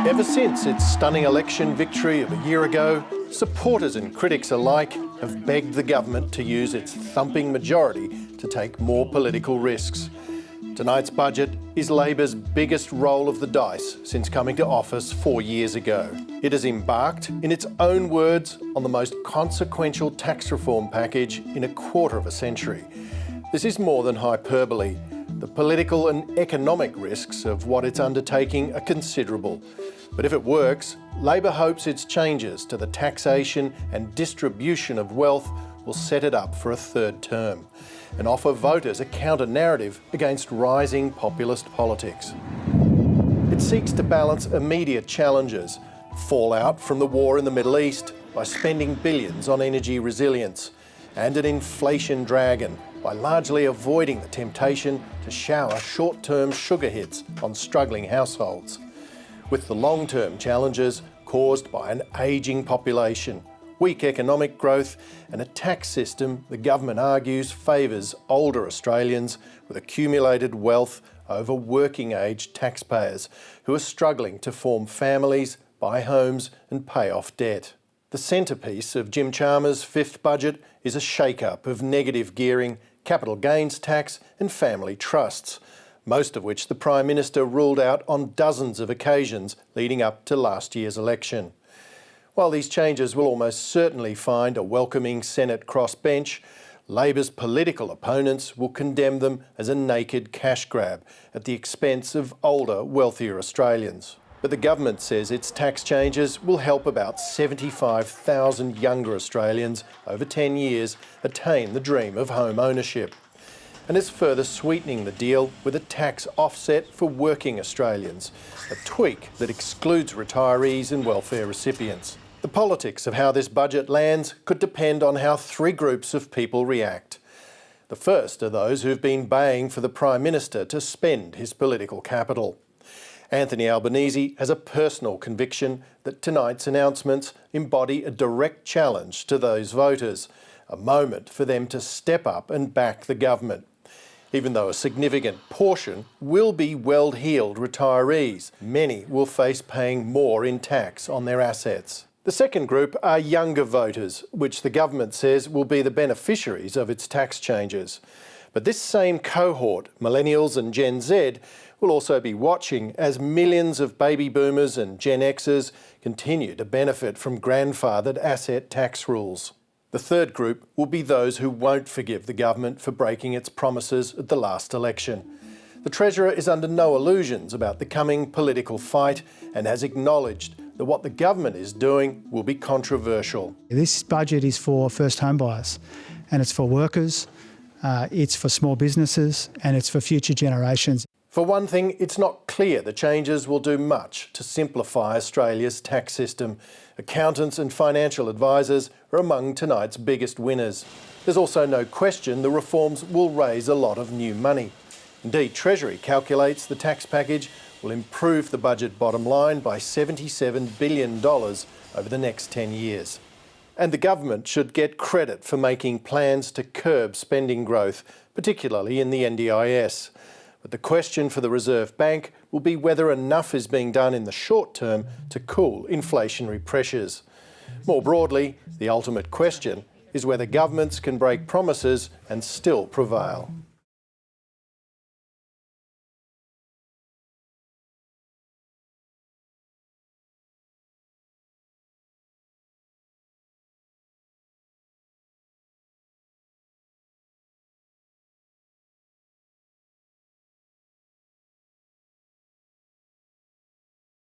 Ever since its stunning election victory of a year ago, supporters and critics alike have begged the government to use its thumping majority to take more political risks. Tonight's budget is Labor's biggest roll of the dice since coming to office 4 years ago. It has embarked, in its own words, on the most consequential tax reform package in a quarter of a century. This is more than hyperbole. The political and economic risks of what it's undertaking are considerable. But if it works, Labor hopes its changes to the taxation and distribution of wealth will set it up for a third term and offer voters a counter-narrative against rising populist politics. It seeks to balance immediate challenges, fallout from the war in the Middle East by spending billions on energy resilience, and an inflation dragon by largely avoiding the temptation to shower short-term sugar hits on struggling households, with the long-term challenges caused by an ageing population, weak economic growth and a tax system the government argues favours older Australians with accumulated wealth over working-age taxpayers who are struggling to form families, buy homes and pay off debt. The centrepiece of Jim Chalmers' fifth budget is a shake-up of negative gearing, capital gains tax and family trusts, most of which the Prime Minister ruled out on dozens of occasions leading up to last year's election. While these changes will almost certainly find a welcoming Senate crossbench, Labor's political opponents will condemn them as a naked cash grab at the expense of older, wealthier Australians. But the government says its tax changes will help about 75,000 younger Australians over 10 years attain the dream of home ownership, and is further sweetening the deal with a tax offset for working Australians, a tweak that excludes retirees and welfare recipients. The politics of how this budget lands could depend on how three groups of people react. The first are those who've been baying for the Prime Minister to spend his political capital. Anthony Albanese has a personal conviction that tonight's announcements embody a direct challenge to those voters, a moment for them to step up and back the government. Even though a significant portion will be well-heeled retirees, many will face paying more in tax on their assets. The second group are younger voters, which the government says will be the beneficiaries of its tax changes. But this same cohort, millennials and Gen Z, will also be watching as millions of baby boomers and Gen Xers continue to benefit from grandfathered asset tax rules. The third group will be those who won't forgive the government for breaking its promises at the last election. The Treasurer is under no illusions about the coming political fight and has acknowledged that what the government is doing will be controversial. This budget is for first home buyers and it's for workers, it's for small businesses and it's for future generations. For one thing, it's not clear the changes will do much to simplify Australia's tax system. Accountants and financial advisors are among tonight's biggest winners. There's also no question the reforms will raise a lot of new money. Indeed, Treasury calculates the tax package will improve the budget bottom line by $77 billion over the next 10 years. And the government should get credit for making plans to curb spending growth, particularly in the NDIS. But the question for the Reserve Bank will be whether enough is being done in the short term to cool inflationary pressures. More broadly, the ultimate question is whether governments can break promises and still prevail.